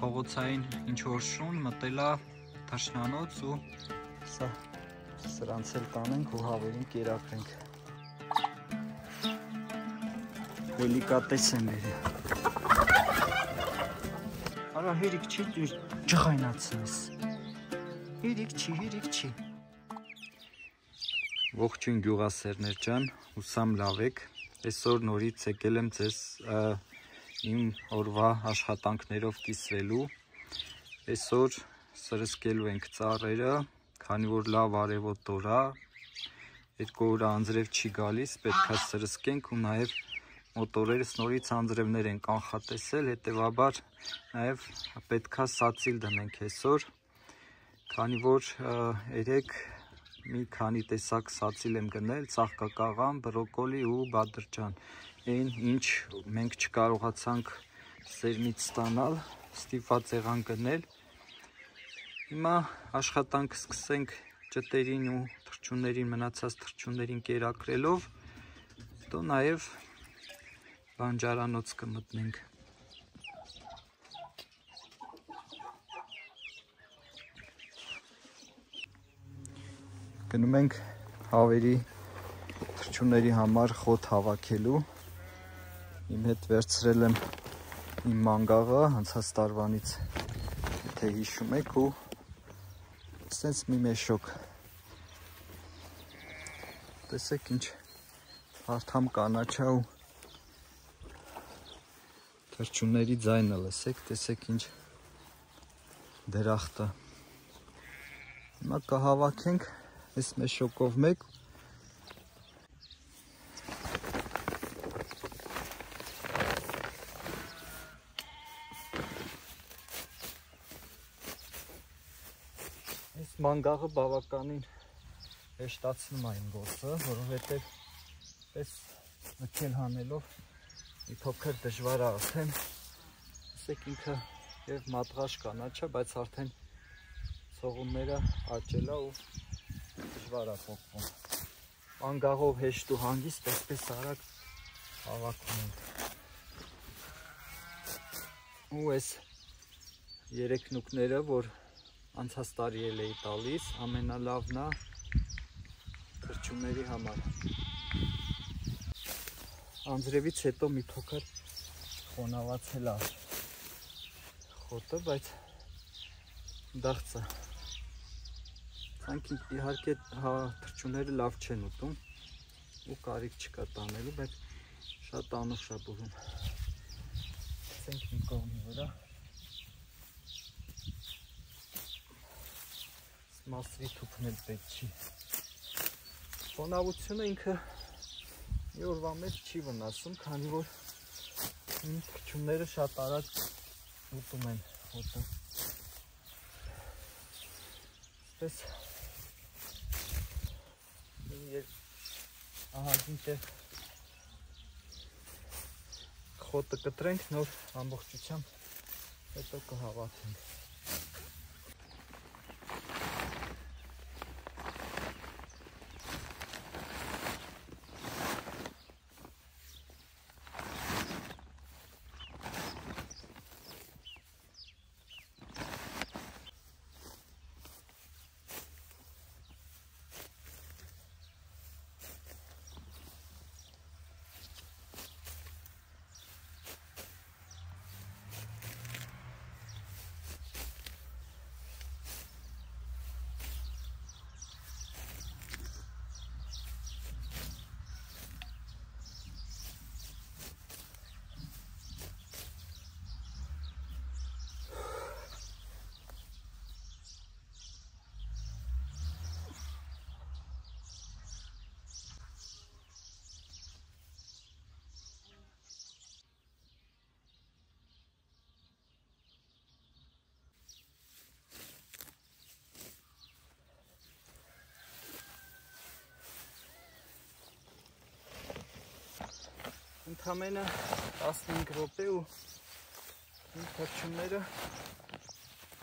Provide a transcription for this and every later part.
Փողոցային ինչ-որ շուն մտել է թռչնանոց ու սա սրանց էլ տանենք ու հավերին կերակրենք։ Դելիկատես են բերել։ Արա հերիք չի ջղայնացնես։ Հերիք չի։ Ողջույն գյուղասերներ ջան, հուսամ լավ եք։ Այսօր նորից եկել եմ ձեզ իմ օրվա աշխատանքներով կիսվելու։ Այսօր սրսկելու ենք ծառերը, քանի որ լավ արևոտ օր է, 2 օր անձրև չի գալիս, պետք է սրսկենք ու նաև մոտորերս նորից անձրևներ են կանխատեսել, հետևաբար նաև պետք է սացիլ դնենք այսօր, քանի որ երեք մի քանի տեսակ սացիլ եմ գնել, ծաղկակաղան, բրոկոլի ու բադրջան, այն ինչ մենք չկարողացանք սերմից ստանալ, ստիպված եղանք գնել։ Հիմա աշխատանք սկսենք ճտերին ու թռչուններին, մնացած թռչուններին կերակրելով, հետո նաև բանջարանոց կմտնենք։ Գնում ենք հավերի թռչունների համար խոտ հավաքելու։ Իմ հետ վերցրել եմ իմ մանգաղը անցած տարվանից, եթե հիշում եք, ու սենց մի մեշոկ։ Տեսեք ինչ հարթամ կանաչա ու թռչունների ձայնը լսեք, տեսեք ինչ դրախտը։ Հիմա կհավաքենք այս մեշոկով մեկ։ Այս մանգաղը բավականին հեշտացնում է իմ գործը, որովհետև պես մթել հանելով մի փոքր դժվար է արդեն։ Տեսեք ինքը եւ մատղաշ կանաչա, բայց արդեն ցողունները աճել է ու դժվար է փոխվում։ Մանգաղով հեշտ ու հանգիստ այսպես արագ հավաքում ենք։ Ու այս 3 նուկները, որ անցած տարի էլ էի տալիս, ամենալավն է թռչունների համար։ Անձրևից հետո մի փոքր խոնավացել է խոտը, բայց դաղց է։ Ցանկ իհարկե թռչունները լավ չեն ուտում ու կարիք չկա տանելու, բայց շատ անուշ է բուրում։ Ցենք մի կողմի վրա։ Մասրի թուփն էլ պետք չի։ Խոնավությունը ինքը մի օրվա մեջ չի վնասում, քանի որ թռչունները շատ արագ ուտում են խոտը։ Պես ահագին տեղ խոտը կտրենք, նոր ամբողջությամբ հետո կհավաքենք։ Ընդամենը 15 րոպե ու իմ թռչունները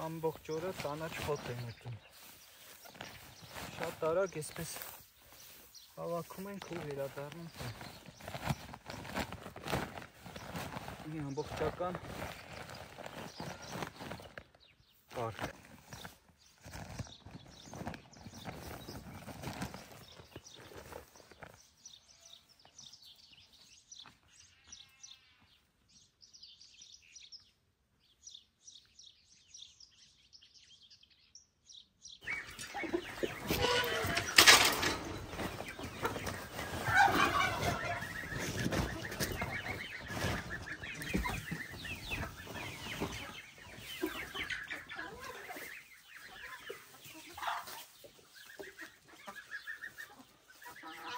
ամբողջ օրը կանաչ խոտ են ուտում։ Շատ արագ այսպես հավաքում ենք ու վերադառնում տուն։ մի ամբողջական պարկ։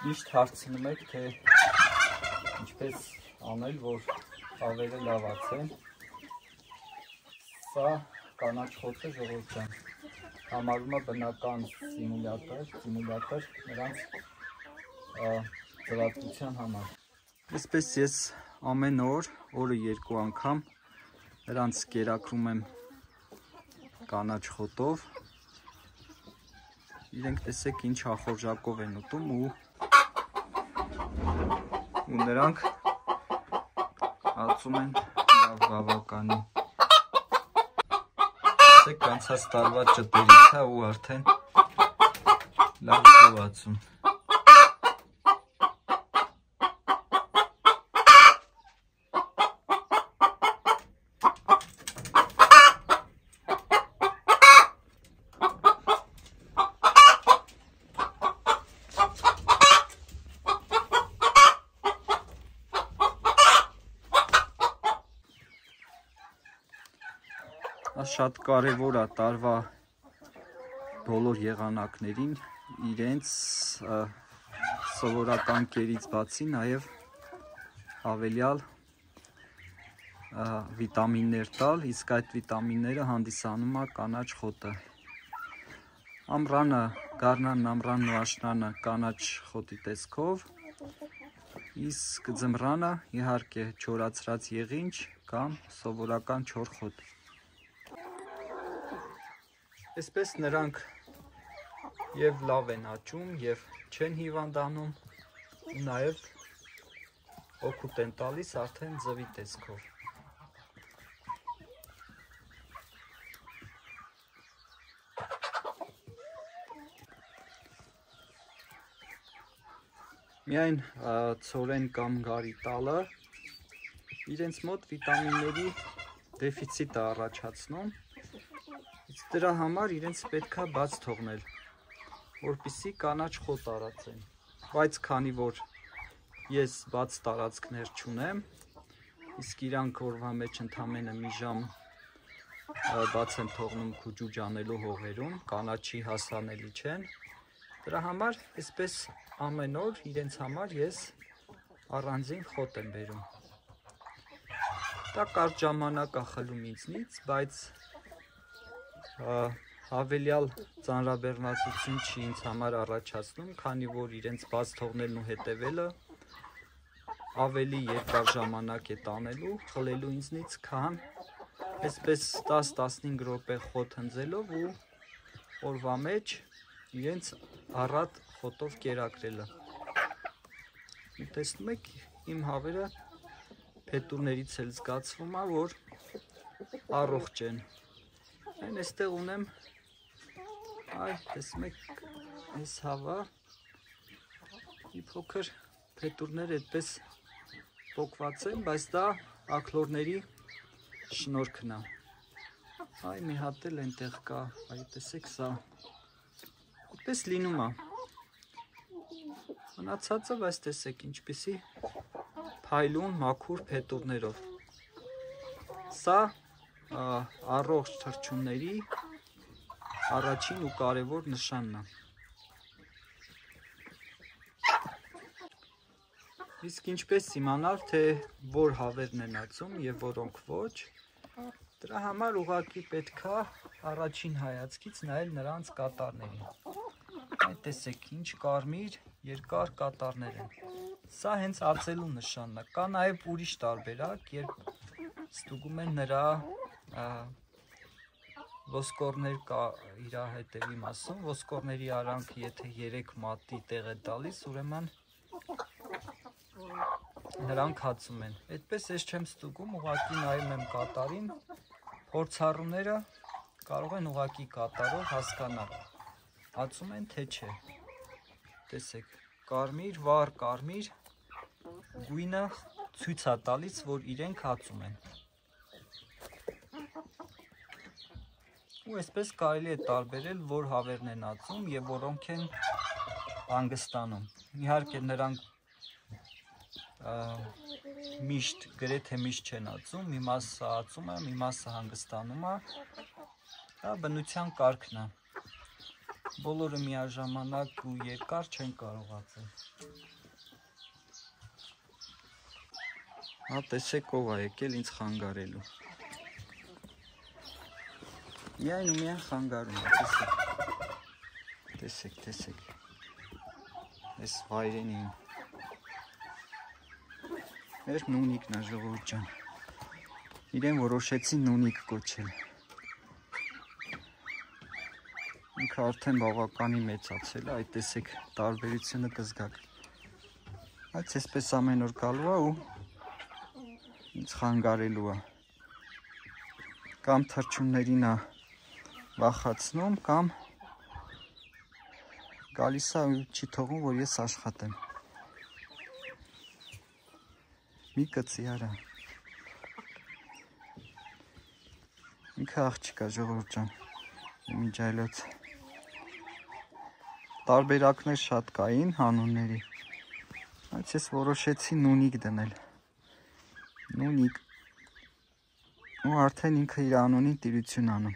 Միշտ հարցնում եք, թե ինչպես անել, որ ավերը լավացեն։ Սա կանաչ խոտը ժողովուրդ ջան համարվում է բնական սիմուլյատոր նրանց ծրատության համար։ Այսպես ես ամեն օրը 2 անգամ նրանց կերակրում եմ կանաչ խոտով։ Իրենք տեսեք ինչ ախորժակով են ուտում ու նրանք ածում են լավ բավականի։ Տեսեք անցած տարվա ճտերից է ու արդեն լավ գովածում։ Շատ կարևոր է տարվա բոլոր եղանակներին իրենց սովորական կերից բացի նաև հավելյալ վիտամիններ տալ, իսկ այդ վիտամինները հանդիսանում է կանաչ խոտը։ Ամռանը, գարնանն, ամռանն ու աշնանը կանաչ խոտի տեսքով, իսկ ձմռանը իհարկե չորացրած եղինջ կամ սովորական չոր խոտ։ Այսպես նրանք և լավ են աճում և չեն հիվանդանում ու նաև օգուտ են տալիս արդեն ձվի տեսքով։ Միայն ցորեն կամ գարի տալը իրենց մոտ վիտամինների դեֆիցիտ է առաջացնում։ Դրա համար իրենց պետք է բաց թողնել, որպեսզի կանաչ խոտ արածեն։ Բայց քանի որ ես բաց տարածքներ չունեմ, իսկ իրանք օրվա մեջ ընդամենը մի ժամ բաց են թողնում քուջուջ անելու հողերում, կանաչի հասանելի չեն, դրա համար այսպես ամեն օր իրենց համար ես առանձին խոտ եմ բերում։ Դա կարճ ժամանակ է խլում ինձնից, բայց հավելյալ ծանրաբեռնվածություն չի ինձ համար առաջացնում, քանի որ իրենց բաց թողնելն ու հետևելը ավելի երկար ժամանակ է տանելու, խլելու ինձնից, քան այսպես 10-15 րոպե խոտ հնձելով ու օրվա մեջ իրենց առատ խոտով կերակրելը։ Տեսնում եք, իմ հավերը փետուրներից էլ զգացվում է, որ առողջ են։ Այն այստեղ ունեմ, տեսնում եք, այս հավա, մի փոքր փետուրներ այդպես պոկված են, բայց դա աքլորների շնորհքն է։ Այ մի հատ էլ այնտեղ կա, այ տեսեք սա, այդպես լինում է։ Մնացածը, բայց տեսեք, ինչպիսի փայլուն մաքուր փետուրներով։ Սա առողջ թռչունների առաջին ու կարևոր նշանն է։ Իսկ ինչպես իմանալ, թե որ հավերն են ածում և որոնք ոչ, դրա համար ուղղակի պետք է առաջին հայացքից նայել նրանց կատարներին։ Այդ տեսեք, ինչ կարմիր, երկար կատարներ են։ Սա հենց ածելու նշանն է։ Կա նաև ուրիշ տարբերակ, երբ ստուգում են նրա ոսկորներ կա իր հետևի մասում, ոսկորների արանքը եթե 3 մատի տեղ է տալիս, ուրեմն նրանք հացում են։ Այդպես ես չեմ ստուգում, ուղղակի նայում եմ կատարին, փորձառուները կարող են ուղղակի կատարով հասկանալ, հացում են թե չէ։ Տեսեք, կարմիր, վառ կարմիր գույնը ցույց է տալիս, որ իրենք հացում են։ Ու այսպես կարելի է տարբերել, որ հավերն են հացում եւ որոնք են հանգստանում։ Իհարկե նրանք միշտ գրեթե միշտ չեն հացում, մի մասը հացում է, մի մասը հանգստանում է։ Դա բնության կարգն է։ Բոլորը միաժամանակ ու երկար չեն կարող հացել։ Հա տեսեք ով է եկել ինձ խանգարելու։ Միայն ու միայն խանգարում է, տեսեք։ Այս վայրենին։ Մեր նունիկն է ժողովուրդ ջան։ Իրեն որոշեցին նունիկ կոչել։ Ինքը արդեն բավականի մեծացել է, այդ տեսեք տարբերությունը կզգաք։ Բայց այսպես ամեն օր գալու է ու ինձ խանգարելու է։ Կամ թռչուններին է վախացնում, կամ գալիս է ու չի թողում, որ ես աշխատեմ։ Մի կծի արա։ Ինքը աղջիկա ժողովուրդ ջան, իմիջայլոց։ Տարբերակներ շատ կային հանունների, բայց ես որոշեցի նունիկ դնել։ Նունիկ։ Ու արդեն ինքը իր անունին տիրություն անում։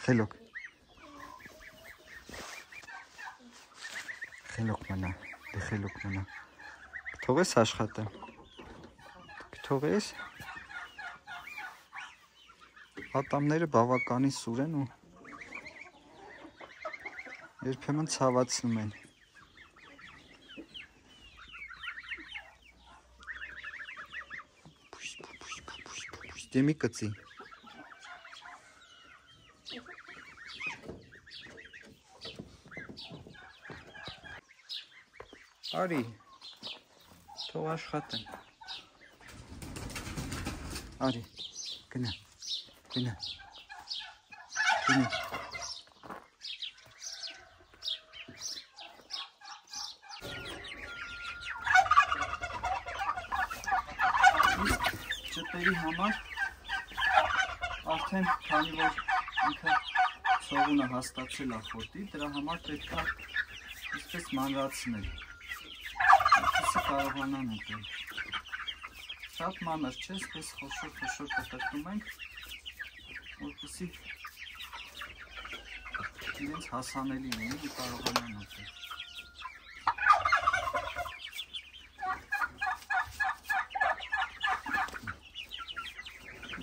Խելոք։ Խելոք մնա, դե խելոք մնա։ Կթողես աշխատեմ։ Կթողես։ Ատամները բավականին սուր են ու երբեմն ցավացնում են։ Դե մի կծի։ Արի, թող աշխատեմ։ Արի, գնա։ Ճտերի համար արդեն քանի որ ինքը ցողունը հաստացել է խոտի, դրա համար պետք է այսպես մանրացնել։ Այսպեսի կարողանան ուտել։ Շատ մանր չէ, այսպես խոշոր կտրտում ենք, որպեսզի իրենց հասանելի լինի ու կարողանան ուտել։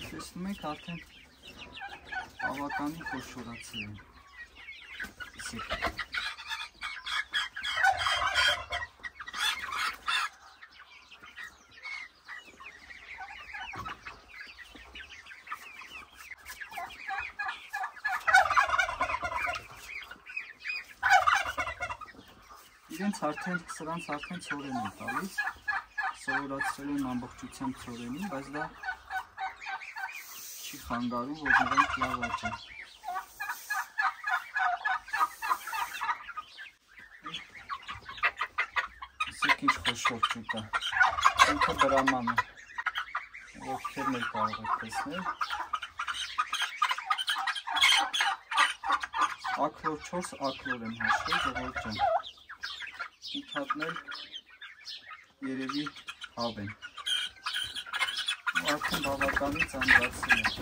Տեսնում եք արդեն բավականին խոշորացել են։ Սրանց արդեն ցորեն են տալիս, սովորացրել են ամբողջությամբ ցորենին, բայց դա չի խանգարում, որ նրանք լավ աճեն։ Իսկ ինչ խոշոր ճուտա, ինքը դրաման է, ովքերն էլ կարող եք տեսնել։ Աքլոր 4 աքլոր եմ հաշվել, ժողովուրդ ջան։ Ինքնատն էլ երևի հավ են։ Արդեն բավականին ծանրացել է։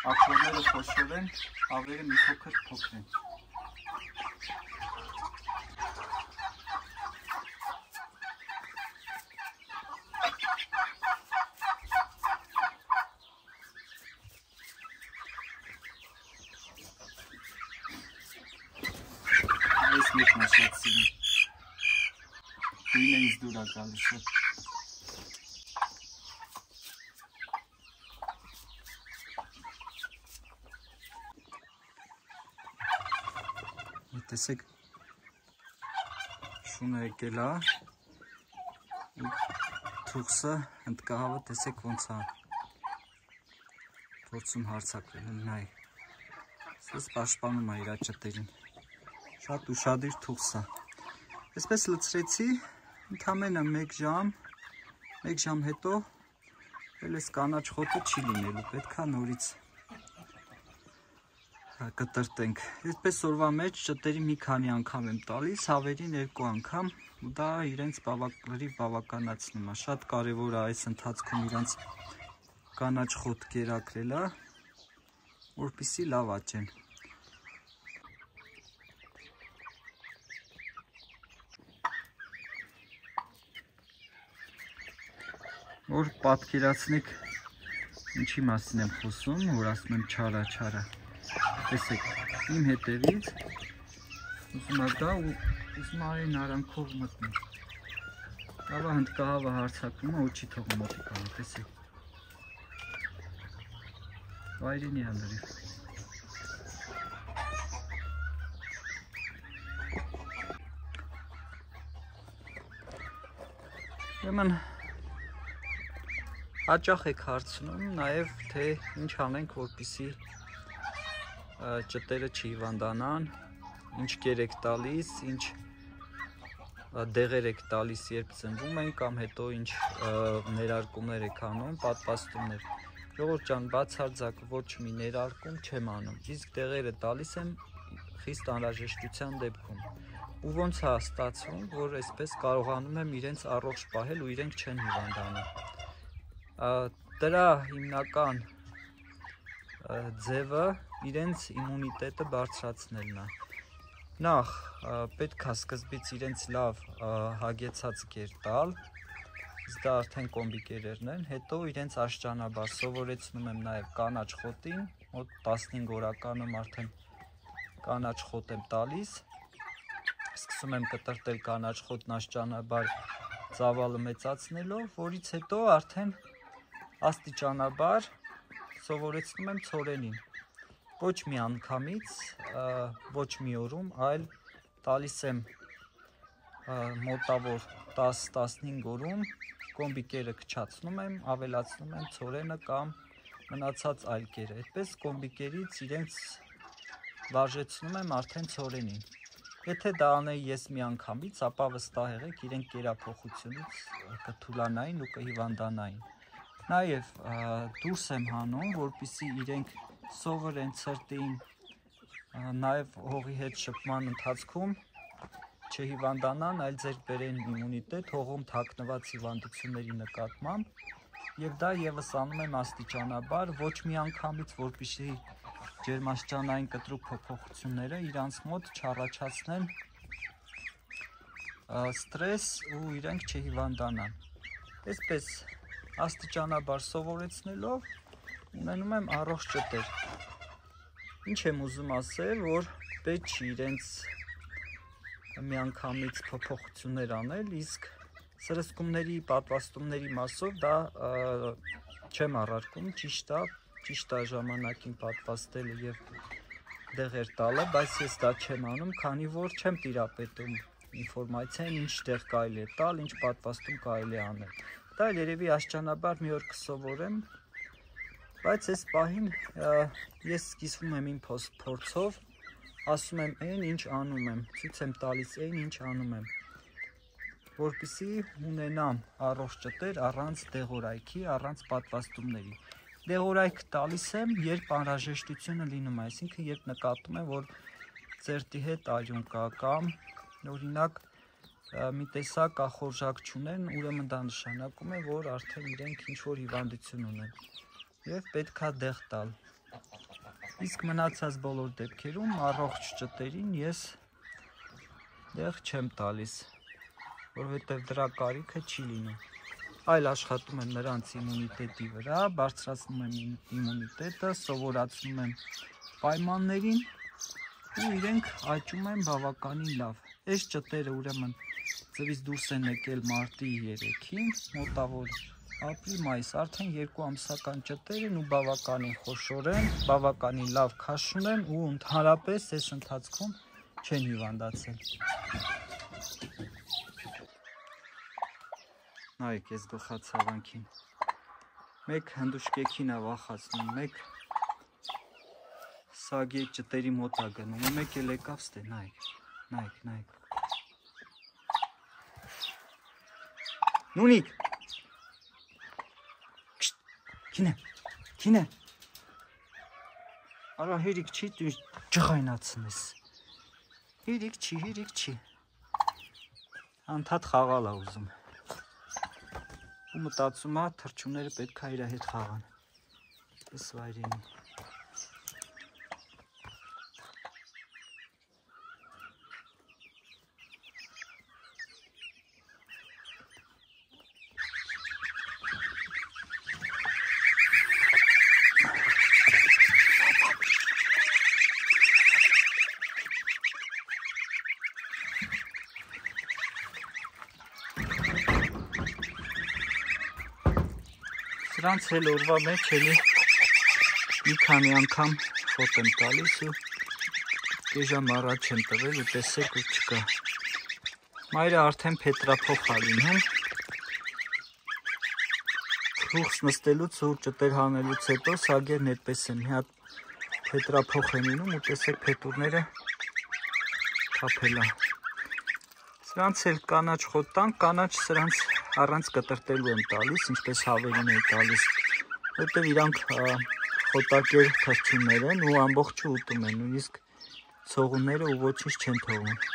աքորները խոշոր են, ավերը մի փոքր փոքր են։ Այս մեկն է շատ սիրում։ Դույնը ինձ դուր է գալիս շատ։ Տեսեք շունը եկել է, թուղսը հնդկահավը տեսեք ոնց է փորձում հարձակվել, նայ, սես պաշտպանում է իր ճտերին, շատ ուշադիր թուղս է, այսպես լցրեցի, ընդամենը 1 ժամ հետո էլ այս կանաչ խոտը չի լինելու, պետք է նորից կտրտենք, այսպես օրվա մեջ ճտերի մի քանի անգամ եմ տալիս, հավերին 2 անգամ, ու դա իրենց բավականացնում է, շատ կարևոր է այս ընթացքում իրենց կանաչ խոտ կերակրելը, որպեսզի լավ աճեն։ Որ պատկերացնեք ինչի մասին եմ խոսում, որ ասում եմ չարա։ Տեսեք, իմ հետևից ուզում ա գա ու ուզում արին արանքով մտնի։ Լավա հնդկահավը հարձակվում է ու չի թողում մոտիկանը, տեսեք։ Վայրենի է լրիվ։ Ուրեմն հաճախ եք հարցնում նաև թե ինչ անենք, որպեսզի ճտերը չհիվանդանան, ինչ կեր եք տալիս, ինչ դեղեր եք տալիս, երբ ծնվում են, կամ հետո ինչ ներարկումներ եք անում, պատվաստումներ։ Ժողովուրդ ջան, բացարձակ ոչ մի ներարկում չեմ անում, իսկ դեղերը տալիս եմ խիստ անհրաժեշտության դեպքում։ Ու ոնց է ստացվում, որ այսպես կարողանում եմ իրենց առողջ պահել ու իրենք չեն հիվանդանում։ Դրա հիմնական ձևը իրենց իմունիտետը բարձրացնելն է։ Նախ պետք է սկզբից իրենց լավ հագեցած կեր տալ, իսկ դա արդեն կոմբի կերերն են, հետո իրենց աշճանաբար սովորեցնում եմ նաև կանաչ խոտին, մոտ 15 օրականում արդեն կանաչ խոտ եմ տալիս, սկսում եմ կտրտել կանաչ խոտն աշճանաբար ծավալը մեծացնելով, որից հետո արդեն աստիճանաբար սովորեցնում եմ ցորենին, ոչ մի անգամից, ոչ մի օրում, այլ տալիս եմ մոտավոր 10-15 օրում, կոմբի կերը քչացնում եմ, ավելացնում եմ ցորենը կամ մնացած այլ կերը, այդպես կոմբի կերից իրենց վարժեցնում եմ արդեն ցորենին։ Եթե դա անեի ես մի անգամից, ապա վստահ եղեք իրենք կերափոխությունից կթուլանային ու կհիվանդանային։ Նաև դուրս եմ հանում, որպեսզի իրենք սովորեն ցրտին, նաև հողի հետ շփման ընթացքում չհիվանդանան, այլ ձեր բերեն իմունիտետ հողում թաքնված հիվանդությունների նկատմամբ, եւ դա եւս անում եմ աստիճանաբար, ոչ մի անգամից, որպեսզի ջերմաստիճանային կտրուկ փոփոխությունները իրանց մոտ չառաջացնեն ստրես ու իրենք չհիվանդանան։ Այսպես աստիճանաբար սովորեցնելով ունենում եմ առողջ ճտեր։ Ինչ եմ ուզում ասել, որ պետք չի իրենց միանգամից փոփոխություններ անել, իսկ սրսկումների, պատվաստումների մասով դա չեմ առարկում, ճիշտ է ժամանակին պատվաստելը եւ դեղեր տալը, բայց ես դա չեմ անում, քանի որ չեմ տիրապետում ինֆորմացիային, ինչ դեղ կարելի է տալ, ինչ պատվաստում կարելի է անել։ Դա երևի աշճանաբար մի օր կսովորեմ, բայց այս պահին ես սկիզբում եմ իմ փորձով, ասում եմ այն, ինչ անում եմ, ցույց եմ տալիս այն, ինչ անում եմ, որպեսզի ունենամ առողջ ճտեր առանց դեղորայքի, առանց պատվաստումների։ Դեղորայք տալիս եմ, երբ անհրաժեշտությունը լինում է, այսինքն երբ նկատում եմ, որ ծերտի հետ արյուն կա կամ օրինակ մի տեսակ ախորժակ չունեն, ուրեմն դա նշանակում է, որ արդեն իրենք ինչ-որ հիվանդություն ունեն եւ պետք է դեղ տալ։ Իսկ մնացած բոլոր դեպքերում առողջ ճտերին ես դեղ չեմ տալիս, որովհետև դրա կարիքը չի լինում, այլ աշխատում եմ նրանց իմունիտետի վրա, բարձրացնում եմ իմունիտետը, սովորացնում եմ պայմաններին ու իրենք աճում են բավականին լավ։ Այս ճտերը ուրեմն ձվից դուրս են եկել մարտի 3-ին, մոտավոր ապրիլ-մայիս, արդեն 2 ամսական ճտեր են ու բավականին խոշոր են, բավականին լավ քաշում են ու ընդհանրապես այս ընթացքում չեն հիվանդացել։ Նայեք այս գլխացավանքին, մեկ հնդուշկեքին է վախացնում, մեկ սագի ճտերի մոտ է գնում, ու մեկ էլ եկավ ստե, նայեք։ Նունիկ, քին է, արա հերիք չի, դու ջղայնացնես, հերիք չի, անդադ խաղալ է ուզում, ու մտածում է թռչունները պետք է իր հետ խաղան, պես վայրենի։ Սրանց էլ օրվա մեջ էլի մի քանի անգամ ֆոտ եմ տալիս ու կես ժամ առաջ եմ տվել ու տեսեք ու չկա։ Մայրը արդեն փետրափոխ է լինում։ Փուխս նստելուց ու ճտեր հանելուց հետո սագերն այդպես են, մի հատ փետրափոխ են լինում ու տեսեք փետուրները թափել է։ Սրանց էլ կանաչ խոտան, կանաչ սրանց առանց կտրտելու եմ տալիս, ինչպես հավերին եմ տալիս, որտեղ իրանք խոտակեր թռչուններ են ու ամբողջը ուտում են, նույնիսկ ցողունները ու ոչինչ չեն թողում։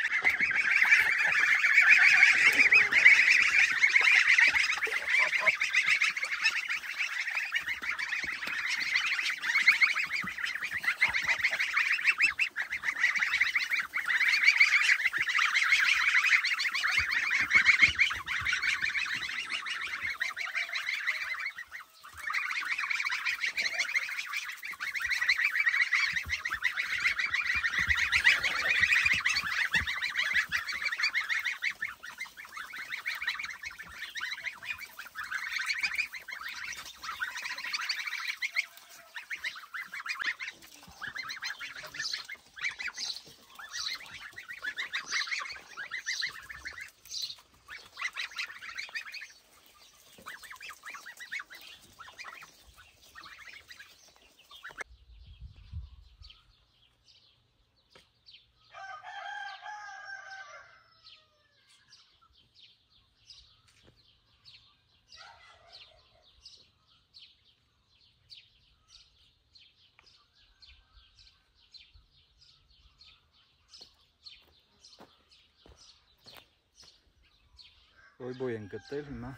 Բոյ են գտել, հիմա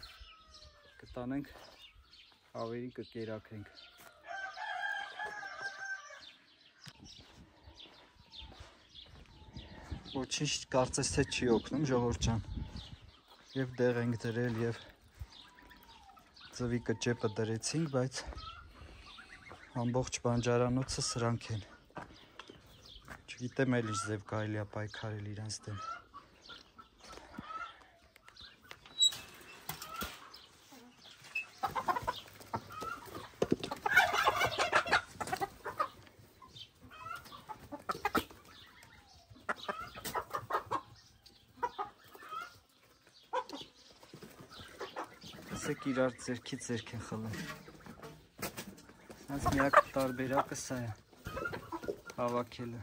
կտանենք հավերի կկերակրենք։ Ոչինչ կարծես թե չի օգնում, ժողովուրդ ջան։ Եվ դեղ ենք դրել եւ ձվի կճեպը դրեցինք, բայց ամբողջ բանջարանոցը սրանք են։ Չգիտեմ էլ ինչ ձև կարելի է պայքարել իրանց դեմ։ Տեսեք իրար ձերքից ձերք են խլում։ Սրանց միակ տարբերակը սա է, հավաքելը։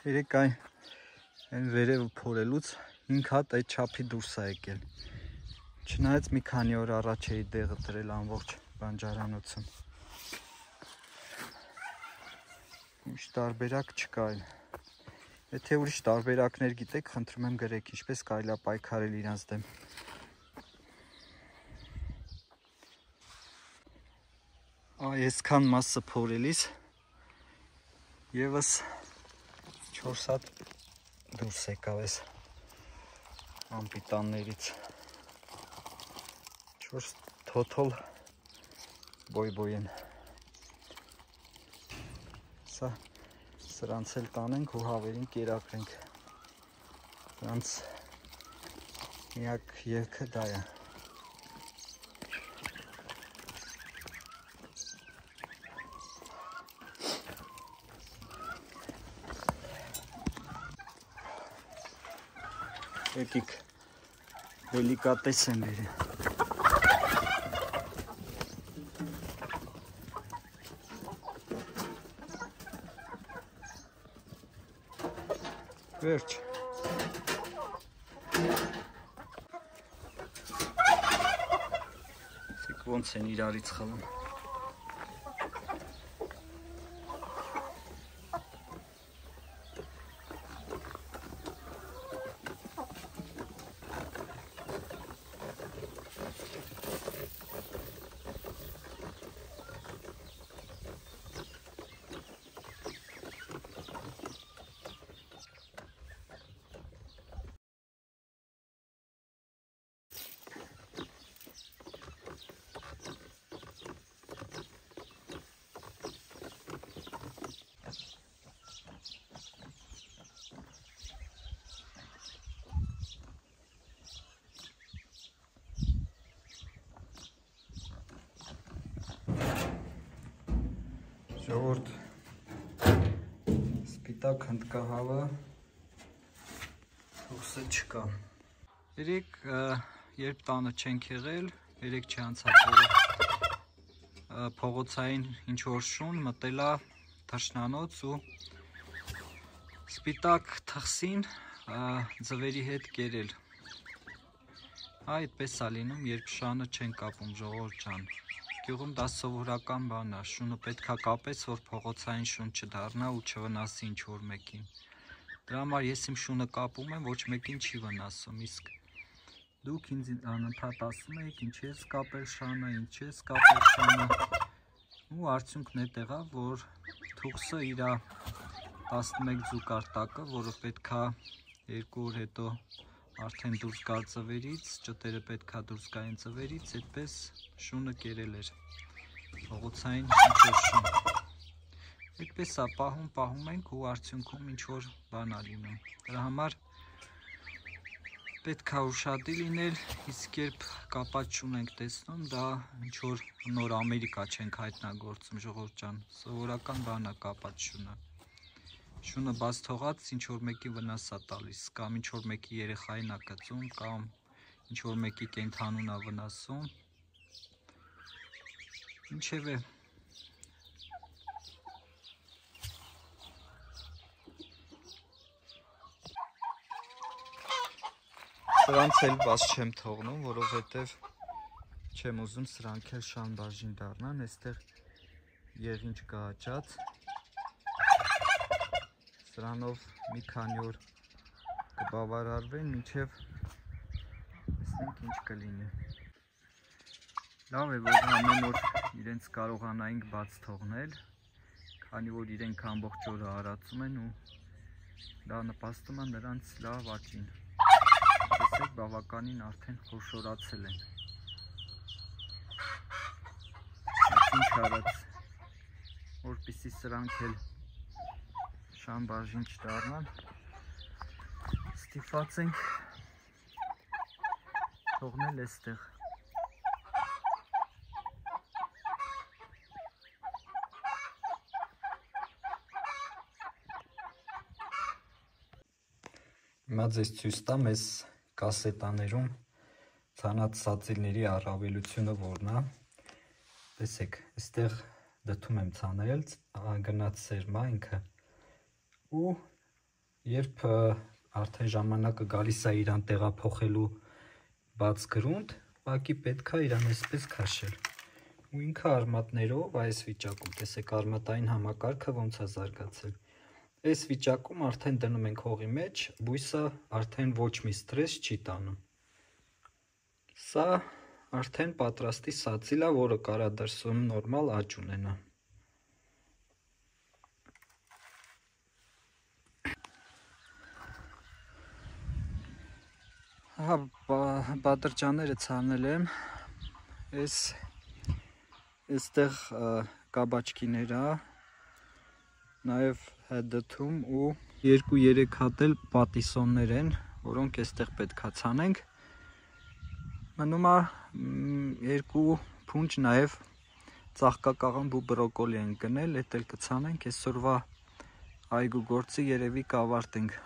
Երեք այն վերևը փորելուց 5 հատ այդ չափի դուրս է եկել։ Չնայած մի քանի օր առաջ էի դեղը դրել ամբողջ բանջարանոցում։ Ուրիշ տարբերակ չկա այլ։ Եթե ուրիշ տարբերակներ գիտեք, խնդրում եմ գրեք, ինչպես կարելի է պայքարել իրանց դեմ։ Այսքան մասը փորելիս եւս 4 հատ դուրս եկավ էս ամպիտաններից 4 թոթոլ բոյ են սա սրանց էլ տանենք ու հավերին կերակրենք սրանց միակ ելքը դա է եկիք դելիկատես են բերել վերջ սիկ ոնց են իրարից խլում ժողովուրդ սպիտակ հնդկահավը թուքսը չկա երեք երբ տանը չենք եղել երեք չանցած օրը փողոցային ինչ-որ շուն մտելա թռչնանոց ու սպիտակ թխսին ձվերի հետ կերել այդպես է լինում երբ շանը չեն կապում ժողովուրդ ջան Գյուղում դա սովորական բան է, շունը պետք է կապես, որ փողոցային շուն չդառնա ու չվնասի ինչ-որ մեկին։ Դրա համար ես իմ շունը կապում եմ, ոչ մեկին չի վնասում, իսկ դուք ինձ անընդհատ ասում եք, ինչ ես կապել շանը, ինչ ես կապել շանը։ Ու արդյունքն է տեղա, որ թուքսը իր 11 ձուկար տակը, որը պետք է 2 օր հետո արդեն դուրս գա ձվերից, ճտերը պետք է դուրս գային ձվերից, այդպես շունը կերել էր, փողոցային ինչ-որ շուն։ Այդպես է պահում ենք ու արդյունքում ինչ-որ բան է լինում։ Դրա համար պետք է ուշադիր լինել, իսկ երբ կապած շուն ենք տեսնում, դա ինչ-որ նոր Ամերիկա չենք հայտնագործում, ժողովուրդ ջան, սովորական բան է կապած շունը։ Շունը բաց թողած ինչ-որ մեկի վնաս է տալիս, կամ ինչ-որ մեկի երեխային է կծում, կամ ինչ-որ մեկի կենդանուն է վնասում։ Ինչևէ սրանց էլ բաց չեմ թողնում, որովհետև չեմ ուզում սրանք էլ շան բաժին դառնան, այստեղ եղինջ կա աճած Սրանով մի քանի օր կբավարարվեն, մինչև տեսնենք ինչ կլինի։ Լավ է, որ ամեն օր իրենց կարողանայինք բաց թողնել, քանի որ իրենք ամբողջ օրը արածում են ու դա նպաստում է նրանց լավ աճին։ Տեսեք, բավականին արդեն խորշորացել են։ Ինչ արած, որպեսզի սրանք էլ շան բաժին չդառնան, ստիպված ենք թողնել այստեղ։ Հիմա ձեզ ցույց տամ այս կասետաներում ցանած սածիլների առավելությունը որն է։ Տեսեք, այստեղ դդում եմ ցանել, գնաց սերմա ինքը ու երբ արդեն ժամանակը գալիս է իրան տեղափոխելու բաց գրունտ, ուղղակի պետք է իրան այսպես քաշել։ Ու ինքը արմատներով այս վիճակում, տեսեք արմատային համակարգը ոնց է զարգացել։ Այս վիճակում արդեն դնում ենք հողի մեջ, բույսը արդեն ոչ մի ստրես չի տանում։ Սա արդեն պատրաստի սացիլա, որը կարա դրսում նորմալ աճ ունենա։ Հա, բադրճանները ցանել եմ, այստեղ կաբաչկիներ ա, նաև հետդթում ու 2-3 հատ էլ պատիսոններ են, որոնք այստեղ պետք է ցանենք։ Մնում է 2 փունջ նաև ծաղկակաղամբ ու բրոկոլի են գնել, էդ էլ կցանենք, այսօրվա այգու գործի երևի կավարտենք։